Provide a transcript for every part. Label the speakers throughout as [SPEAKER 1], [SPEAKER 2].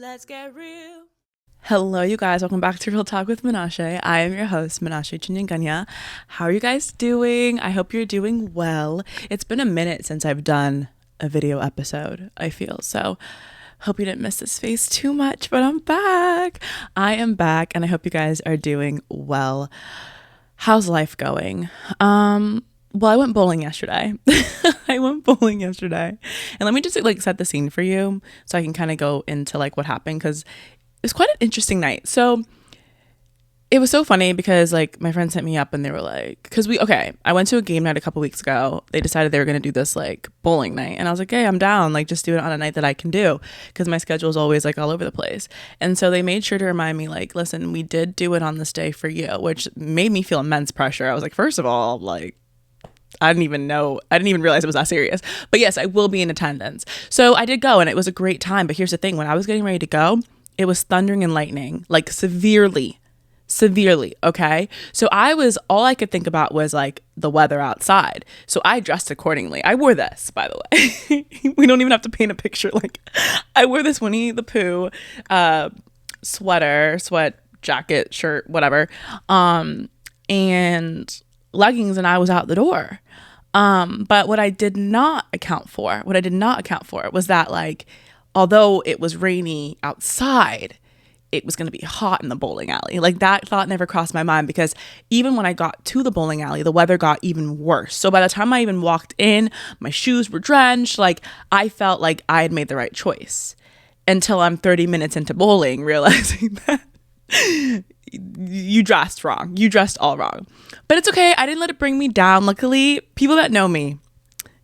[SPEAKER 1] Let's get real.
[SPEAKER 2] Hello, you guys. Welcome back to Real Talk with Menashe. I am your host, Menashe Chinyanganya. How are you guys doing? I hope you're doing well. It's been a minute since I've done a video episode, I feel. So, hope you didn't miss this face too much, but I'm back. I am back, and I hope you guys are doing well. How's life going? Well, I went bowling yesterday. And let me just set the scene for you so I can kind of go into what happened, because it was quite an interesting night. So it was so funny because my friends hit me up and they were like, I went to a game night a couple weeks ago. They decided they were going to do this bowling night. And I was like, hey, I'm down. Just do it on a night that I can do, because my schedule is always all over the place. And so they made sure to remind me listen, we did do it on this day for you, which made me feel immense pressure. I was like, first of all, I didn't even realize it was that serious. But yes, I will be in attendance. So I did go and it was a great time. But here's the thing. When I was getting ready to go, it was thundering and lightning, severely. Okay. So all I could think about was the weather outside. So I dressed accordingly. I wore this, by the way. We don't even have to paint a picture. I wore this Winnie the Pooh sweat jacket, shirt, whatever. And leggings, and I was out the door. But what I did not account for was that although it was rainy outside, it was going to be hot in the bowling alley. That thought never crossed my mind, because even when I got to the bowling alley, the weather got even worse. So by the time I even walked in, my shoes were drenched. I felt like I had made the right choice, until I'm 30 minutes into bowling realizing that you dressed wrong. You dressed all wrong. But it's okay. I didn't let it bring me down. Luckily, people that know me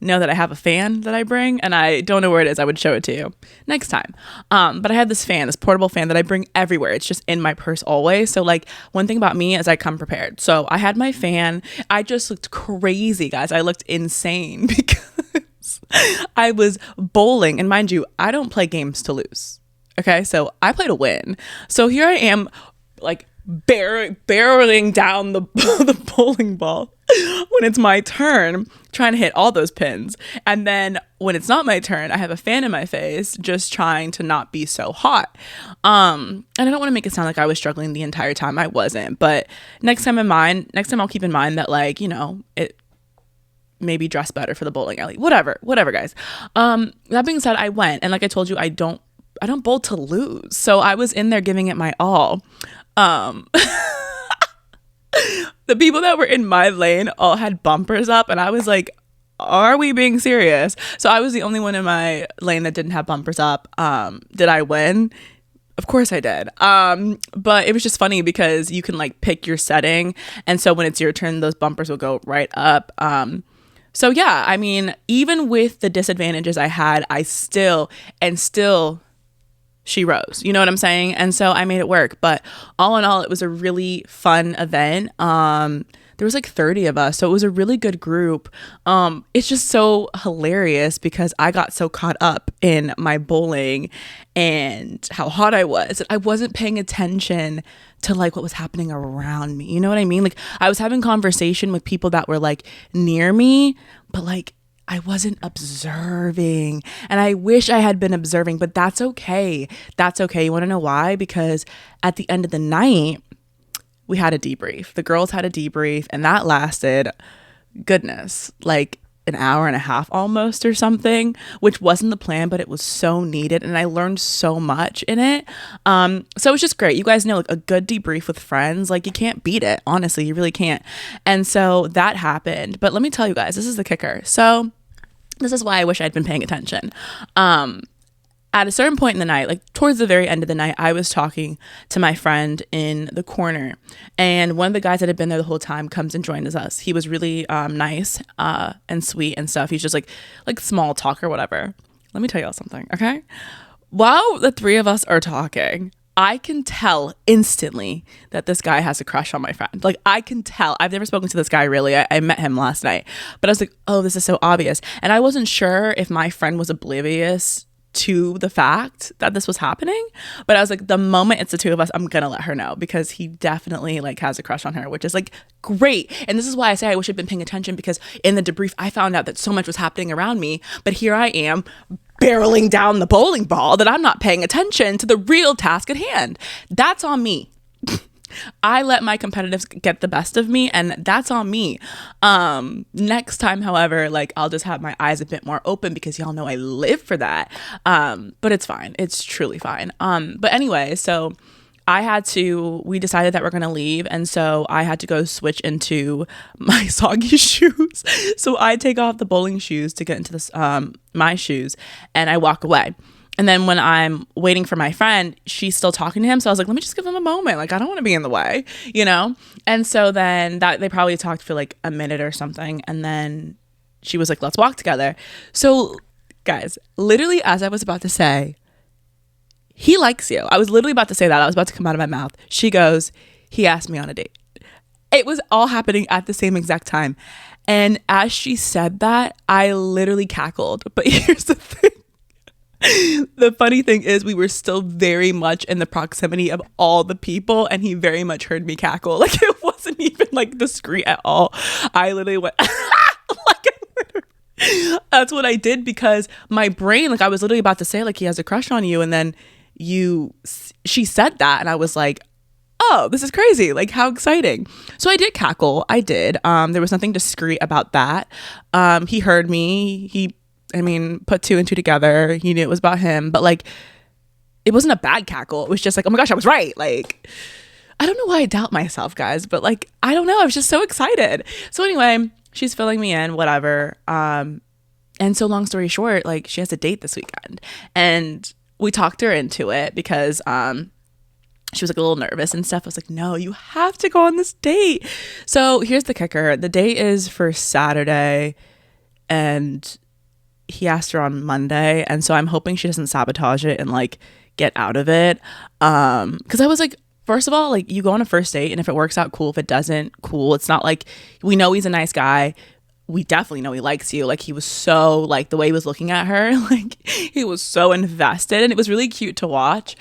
[SPEAKER 2] know that I have a fan that I bring, and I don't know where it is. I would show it to you next time. But I have this portable fan that I bring everywhere. It's just in my purse always. So one thing about me is I come prepared. So I had my fan. I just looked crazy, guys. I looked insane because I was bowling. And mind you, I don't play games to lose. Okay, so I play to win. So here I am, barreling down the the bowling ball when it's my turn, trying to hit all those pins. And then when it's not my turn, I have a fan in my face, just trying to not be so hot. And I don't want to make it sound like I was struggling the entire time. I wasn't. But next time I'll keep in mind that it maybe dress better for the bowling alley. Whatever, guys. That being said, I went, and I told you, I don't bowl to lose. So I was in there giving it my all. The people that were in my lane all had bumpers up, and I was like, are we being serious? So I was the only one in my lane that didn't have bumpers up. Did I win? Of course I did. But it was just funny because you can pick your setting. And so when it's your turn, those bumpers will go right up. So yeah, I mean, even with the disadvantages I had, she rose. You know what I'm saying? And so I made it work. But all in all, it was a really fun event. There was 30 of us, so it was a really good group. It's just so hilarious because I got so caught up in my bowling and how hot I was. I wasn't paying attention to what was happening around me. You know what I mean? I was having conversation with people that were near me, but I wasn't observing, and I wish I had been observing, but that's okay. That's okay. You want to know why? Because at the end of the night, we had a debrief. The girls had a debrief, and that lasted, goodness, an hour and a half almost or something, which wasn't the plan, but it was so needed, and I learned so much in it. So it was just great. You guys know, a good debrief with friends, you can't beat it. Honestly, you really can't. And so that happened. But let me tell you guys, this is the kicker. So this is why I wish I'd been paying attention. At a certain point in the night, towards the very end of the night, I was talking to my friend in the corner, and one of the guys that had been there the whole time comes and joins us. He was really nice and sweet and stuff. He's just like small talk or whatever. Let me tell y'all something, okay? While the three of us are talking, I can tell instantly that this guy has a crush on my friend. I can tell. I've never spoken to this guy really. I met him last night. But I was like, oh, this is so obvious. And I wasn't sure if my friend was oblivious to the fact that this was happening. But I was like, the moment it's the two of us, I'm going to let her know, because he definitely has a crush on her, which is great. And this is why I say I wish I'd been paying attention, because in the debrief, I found out that so much was happening around me. But here I am barreling down the bowling ball that I'm not paying attention to the real task at hand. That's on me. I let my competitiveness get the best of me, and that's on me. Next time, however, like, I'll just have my eyes a bit more open because y'all know I live for that. But it's fine. It's truly fine. But anyway, so we decided that we're going to leave. And so I had to go switch into my soggy shoes. So I take off the bowling shoes to get into this, my shoes, and I walk away. And then when I'm waiting for my friend, she's still talking to him. So I was like, let me just give him a moment. Like, I don't want to be in the way, you know? And so then they probably talked for like a minute or something. And then she was like, let's walk together. So guys, literally as I was about to say, he likes you. I was literally about to say that. I was about to come out of my mouth. She goes, he asked me on a date. It was all happening at the same exact time. And as she said that, I literally cackled. But here's the thing. The funny thing is we were still very much in the proximity of all the people, and he very much heard me cackle. Like, it wasn't even like discreet at all. I literally went that's what I did, because my brain, like, I was literally about to say like, he has a crush on you, and then she said that, and I was like, oh, this is crazy. Like, how exciting. So I did cackle. I did. There was nothing discreet about that. He heard me. Put two and two together. He knew it was about him, but like, it wasn't a bad cackle. It was just like, oh my gosh, I was right. Like, I don't know why I doubt myself, guys, but like, I don't know. I was just so excited. So anyway, she's filling me in, whatever. And so long story short, like, she has a date this weekend, and we talked her into it because, she was like a little nervous and stuff. I was like, no, you have to go on this date. So here's the kicker. The date is for Saturday, and he asked her on Monday, and so I'm hoping she doesn't sabotage it and like get out of it. Because I was like, first of all, like, you go on a first date, and if it works out, cool. If it doesn't, cool. It's not like, we know he's a nice guy. We definitely know he likes you. Like, he was so, like, the way he was looking at her, like, he was so invested, and it was really cute to watch.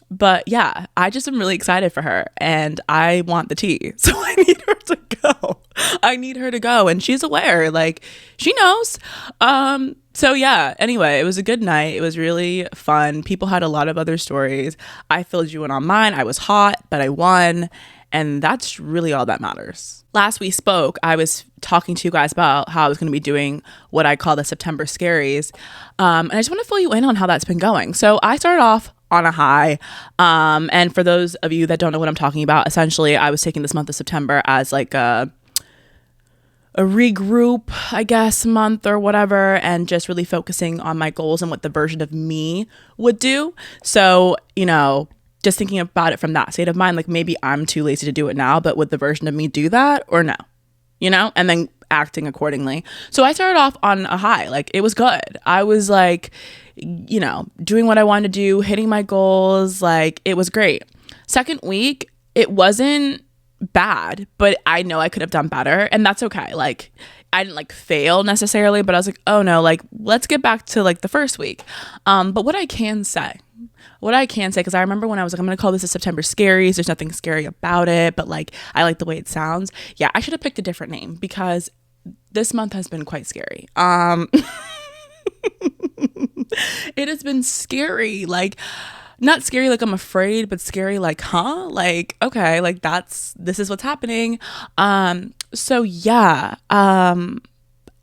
[SPEAKER 2] But yeah, I just am really excited for her, and I want the tea. So I need her to go. I need her to go. And she's aware, like, she knows. So yeah, anyway, it was a good night. It was really fun. People had a lot of other stories. I filled you in on mine. I was hot, but I won. And that's really all that matters. Last we spoke, I was talking to you guys about how I was going to be doing what I call the September Scaries. And I just want to fill you in on how that's been going. So I started off on a high. And for those of you that don't know what I'm talking about, essentially I was taking this month of September as like a regroup, I guess, month or whatever, and just really focusing on my goals and what the version of me would do. So, you know, just thinking about it from that state of mind, like, maybe I'm too lazy to do it now, but would the version of me do that or no? You know, and then acting accordingly. So I started off on a high. Like, it was good. I was like, you know, doing what I wanted to do, hitting my goals. Like, it was great. Second week, it wasn't bad, but I know I could have done better, and that's okay. Like, I didn't like fail necessarily, but I was like, oh no, like, let's get back to like the first week. But what I can say, because I remember when I was like, I'm gonna call this a September Scaries, there's nothing scary about it, but like, I like the way it sounds. Yeah, I should have picked a different name, because this month has been quite scary. It has been scary, like, not scary like I'm afraid, but scary like, huh? Like, okay, like, this is what's happening. So yeah, I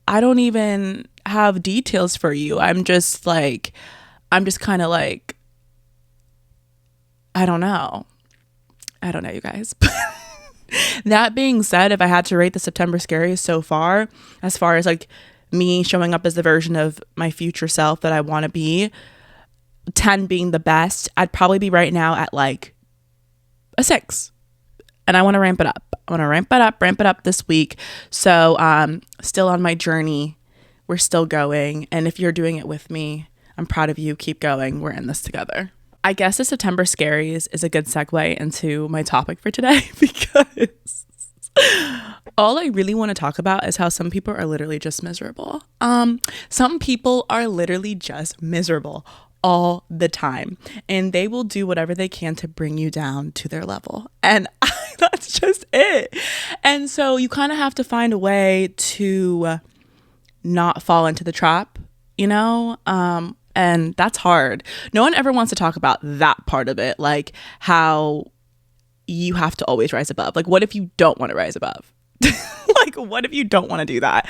[SPEAKER 2] don't even have details for you. I'm just kind of like, I don't know, you guys. That being said, if I had to rate the September Scaries so far, as far as like me showing up as the version of my future self that I want to be, 10 being the best, I'd probably be right now at like a 6. And I want to ramp it up. I want to ramp it up this week. So still on my journey. We're still going. And if you're doing it with me, I'm proud of you. Keep going. We're in this together. I guess the September Scaries is a good segue into my topic for today, because all I really want to talk about is how some people are literally just miserable. Some people are literally just miserable all the time, and they will do whatever they can to bring you down to their level. And that's just it. And so you kind of have to find a way to not fall into the trap, you know? And that's hard. No one ever wants to talk about that part of it, like how you have to always rise above. Like, what if you don't want to rise above? Like, what if you don't want to do that?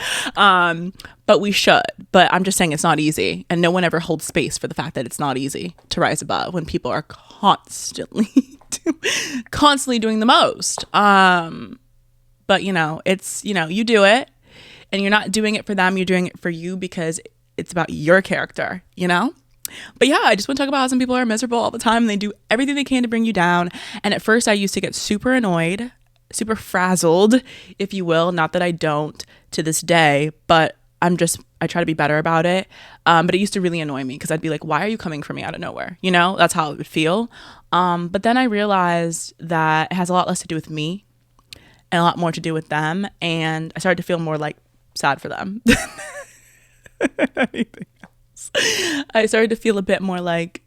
[SPEAKER 2] But we should. But I'm just saying it's not easy. And no one ever holds space for the fact that it's not easy to rise above when people are constantly doing the most. But, you know, it's, you know, you do it and you're not doing it for them. You're doing it for you because it's about your character, you know? But yeah, I just want to talk about how some people are miserable all the time and they do everything they can to bring you down. And at first I used to get super annoyed, super frazzled, if you will. Not that I don't to this day, but I try to be better about it. But it used to really annoy me because I'd be like, why are you coming for me out of nowhere? You know, that's how it would feel. But then I realized that it has a lot less to do with me and a lot more to do with them. And I started to feel more like sad for them than anything else. I started to feel a bit more like,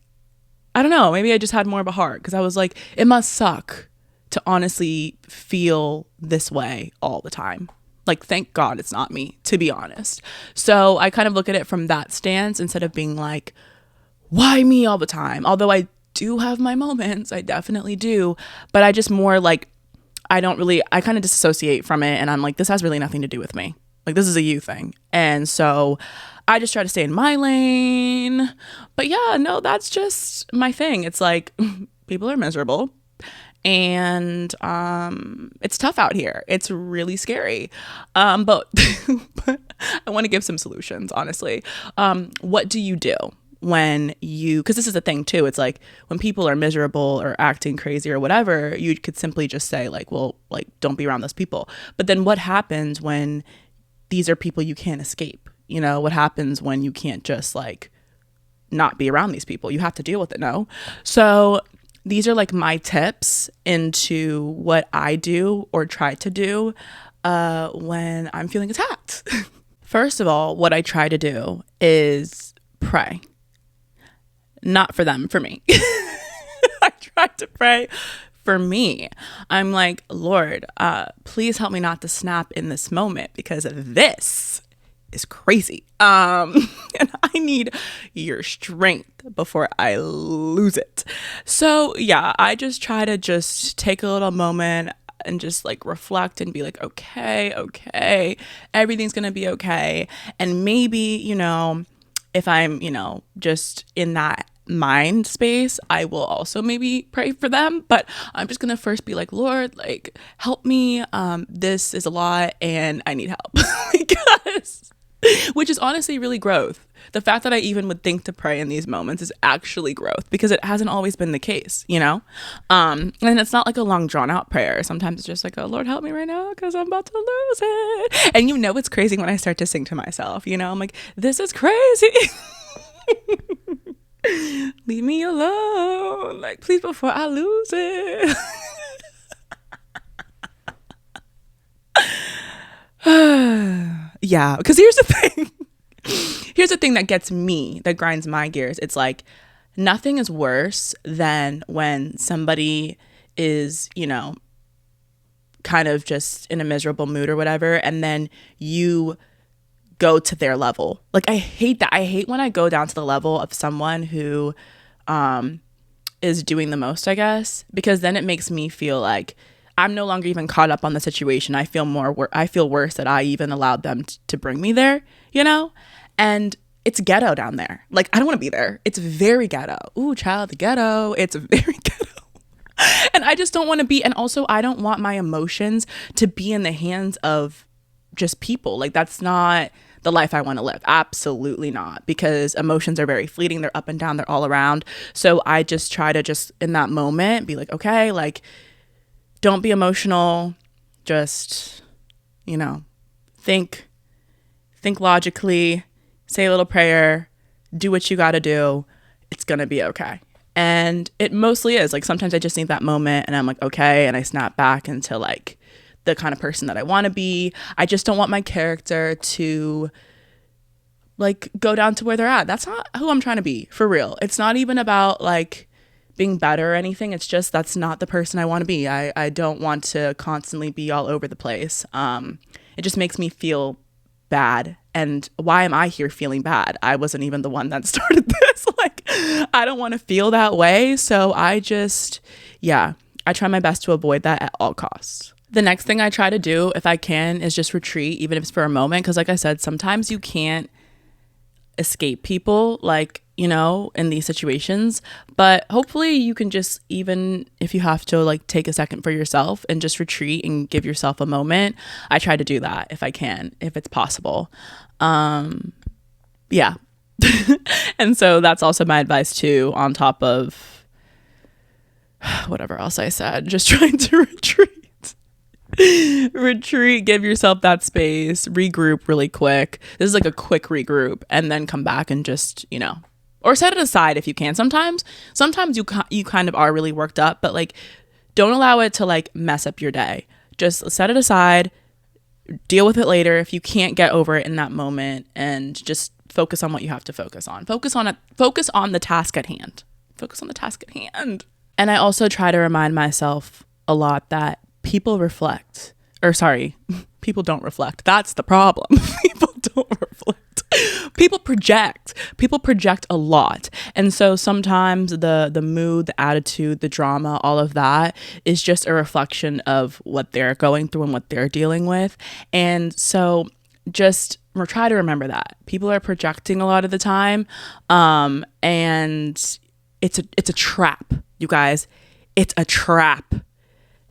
[SPEAKER 2] I don't know, maybe I just had more of a heart because I was like, it must suck to honestly feel this way all the time. Like, thank God it's not me, to be honest. So I kind of look at it from that stance instead of being like, why me all the time? Although I do have my moments, I definitely do. But I just more like, I kind of disassociate from it. And I'm like, this has really nothing to do with me. Like, this is a you thing. And so I just try to stay in my lane. But yeah, no, that's just my thing. It's like, people are miserable. And it's tough out here. It's really scary. But I want to give some solutions, honestly. What do you do when because this is the thing too, it's like when people are miserable or acting crazy or whatever, you could simply just say like, well, like, don't be around those people. But then what happens when these are people you can't escape? You know, what happens when you can't just like not be around these people? You have to deal with it, no? So these are like my tips into what I do or try to do when I'm feeling attacked. First of all, what I try to do is pray. Not for them, for me. I try to pray for me. I'm like, Lord, please help me not to snap in this moment because this is crazy. And I need your strength before I lose it. So yeah, I just try to just take a little moment and just like reflect and be like, okay, everything's gonna be okay. And maybe, you know, if I'm, you know, just in that mind space, I will also maybe pray for them. But I'm just gonna first be like, Lord, like, help me. This is a lot and I need help. Because which is honestly really growth. The fact that I even would think to pray in these moments is actually growth because it hasn't always been the case, you know? And it's not like a long drawn out prayer. Sometimes it's just like, oh, Lord, help me right now because I'm about to lose it. And you know, it's crazy when I start to sing to myself, you know, I'm like, this is crazy. Leave me alone. Like, please, before I lose it. Yeah, because here's the thing that gets me, that grinds my gears. It's like nothing is worse than when somebody is, you know, kind of just in a miserable mood or whatever, and then you go to their level. Like, I hate that. I hate when I go down to the level of someone who is doing the most, I guess, because then it makes me feel like I'm no longer even caught up on the situation. I feel worse that I even allowed them to bring me there, you know? And it's ghetto down there. Like, I don't want to be there. It's very ghetto. Ooh, child, the ghetto. It's very ghetto. And I just don't want to be. And also, I don't want my emotions to be in the hands of just people. Like, that's not the life I want to live. Absolutely not. Because emotions are very fleeting. They're up and down. They're all around. So I just try to just in that moment be like, okay, like, don't be emotional. Just, you know, think logically, say a little prayer, do what you got to do. It's going to be okay. And it mostly is. Like, sometimes I just need that moment and I'm like, okay. And I snap back into like the kind of person that I want to be. I just don't want my character to like go down to where they're at. That's not who I'm trying to be, for real. It's not even about like being better or anything. It's just that's not the person I want to be. I don't want to constantly be all over the place. It just makes me feel bad. And why am I here feeling bad? I wasn't even the one that started this. Like, I don't want to feel that way. So I just, yeah, I try my best to avoid that at all costs. The next thing I try to do, if I can, is just retreat, even if it's for a moment. Because like I said, sometimes you can't escape people, like, you know, in these situations, but hopefully you can just, even if you have to like take a second for yourself and just retreat and give yourself a moment. I try to do that if I can, if it's possible. Yeah. And so that's also my advice too, on top of whatever else I said, just trying to retreat, give yourself that space, regroup really quick. This is like a quick regroup, and then come back and just, you know, or set it aside if you can. Sometimes you kind of are really worked up, but like, don't allow it to like mess up your day. Just set it aside, deal with it later if you can't get over it in that moment, and just focus on what you have to focus on. Focus on the task at hand. Focus on the task at hand. And I also try to remind myself a lot that people don't reflect. That's the problem. People don't reflect. People project a lot. And so sometimes the mood, the attitude, the drama, all of that is just a reflection of what they're going through and what they're dealing with. And so just try to remember that people are projecting a lot of the time. And it's a trap, you guys. It's a trap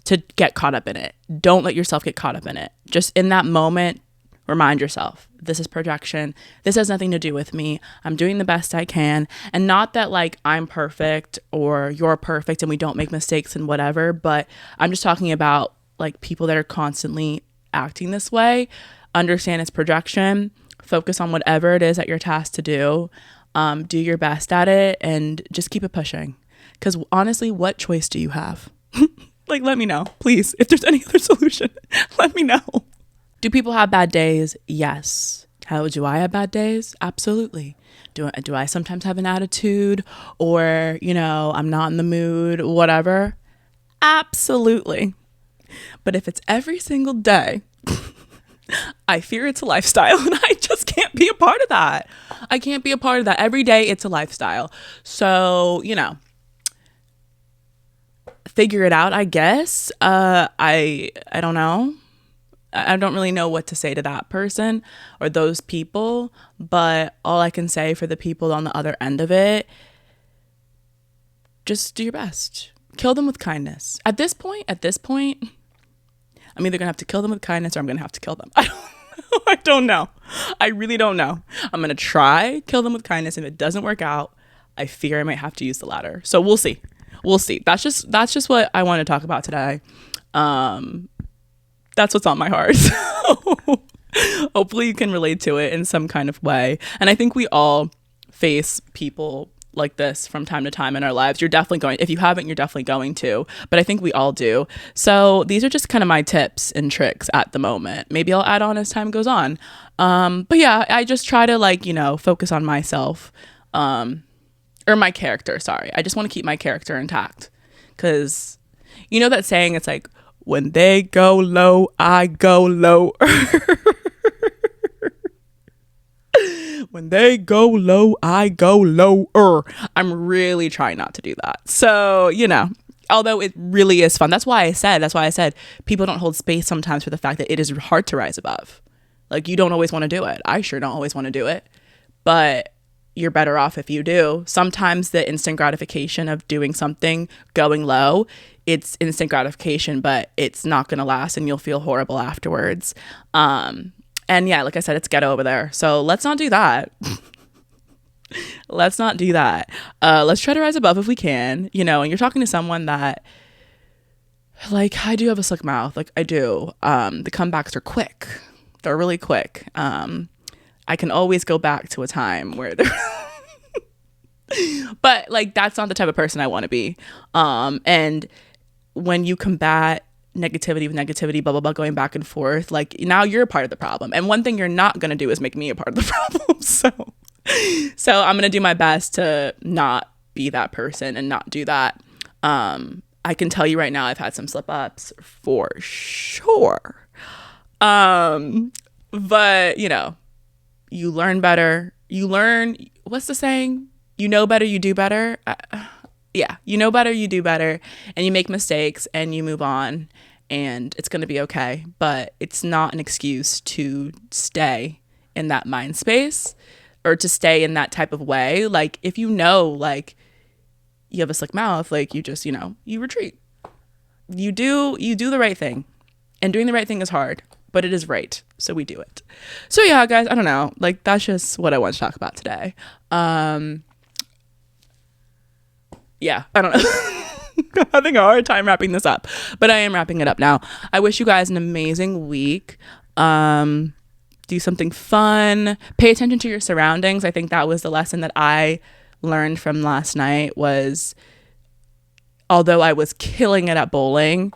[SPEAKER 2] to get caught up in it. Don't let yourself get caught up in it. Just in that moment, remind yourself, this is projection. This has nothing to do with me. I'm doing the best I can. And not that like I'm perfect or you're perfect and we don't make mistakes and whatever, but I'm just talking about like people that are constantly acting this way. Understand it's projection. Focus on whatever it is that you're tasked to do. Do your best at it and just keep it pushing. Because honestly, what choice do you have? Like, let me know, please. If there's any other solution, let me know. Do people have bad days? Yes. How do I have bad days? Absolutely. Do I sometimes have an attitude, or, you know, I'm not in the mood, whatever? Absolutely. But if it's every single day, I fear it's a lifestyle, and I just can't be a part of that. I can't be a part of that. Every day it's a lifestyle. So, you know, figure it out, I guess. I don't know. I don't really know what to say to that person or those people, but all I can say for the people on the other end of it, just do your best. Kill them with kindness. At this point, I'm either gonna have to kill them with kindness or I'm gonna have to kill them. I don't know. I really don't know. I'm gonna try kill them with kindness. If it doesn't work out, I fear I might have to use the latter. So we'll see. That's just what I want to talk about today. That's what's on my heart. So hopefully you can relate to it in some kind of way. And I think we all face people like this from time to time in our lives. You're definitely going, if you haven't, you're definitely going to, but I think we all do. So these are just kind of my tips and tricks at the moment. Maybe I'll add on as time goes on. But yeah, I just try to like, you know, focus on myself, or my character. Sorry. I just want to keep my character intact. 'Cause you know that saying, it's like, when they go low, I go lower. When they go low, I go lower. I'm really trying not to do that. So, you know, although it really is fun. That's why I said people don't hold space sometimes for the fact that it is hard to rise above. Like, you don't always want to do it. I sure don't always want to do it. But you're better off if you do. Sometimes the instant gratification of doing something, going low, it's instant gratification, but it's not going to last and you'll feel horrible afterwards. And yeah, like I said, it's ghetto over there. So let's not do that. Let's not do that. Let's try to rise above if we can, you know, and you're talking to someone that, like, I do have a slick mouth. Like, I do. The comebacks are quick. They're really quick. I can always go back to a time where they're but like, that's not the type of person I want to be. And when you combat negativity with negativity, blah, blah, blah, going back and forth, like, now you're a part of the problem. And one thing you're not going to do is make me a part of the problem. So I'm going to do my best to not be that person and not do that. I can tell you right now, I've had some slip ups for sure. But, you learn better. What's the saying? You know better, you do better. Yeah, you know better, you do better, and you make mistakes and you move on, and it's going to be okay. But it's not an excuse to stay in that mind space or to stay in that type of way. Like, if like, you have a slick mouth, like, you just, you retreat. You do the right thing. And doing the right thing is hard, but it is right. So we do it. So yeah, guys, I don't know. Like, that's just what I want to talk about today. Yeah, I don't know. I'm having a hard time wrapping this up, but I am wrapping it up now. I wish you guys an amazing week. Do something fun. Pay attention to your surroundings. I think that was the lesson that I learned from last night was, although I was killing it at bowling,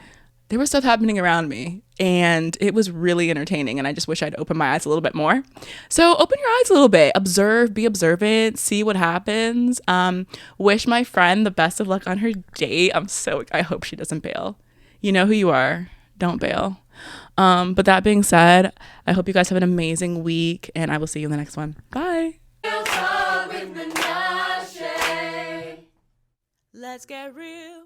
[SPEAKER 2] there was stuff happening around me and it was really entertaining, and I just wish I'd opened my eyes a little bit more. So open your eyes a little bit, observe, be observant, see what happens. Wish my friend the best of luck on her date. I hope she doesn't bail. You know who you are. Don't bail. But that being said, I hope you guys have an amazing week, and I will see you in the next one. Bye. Let's get real.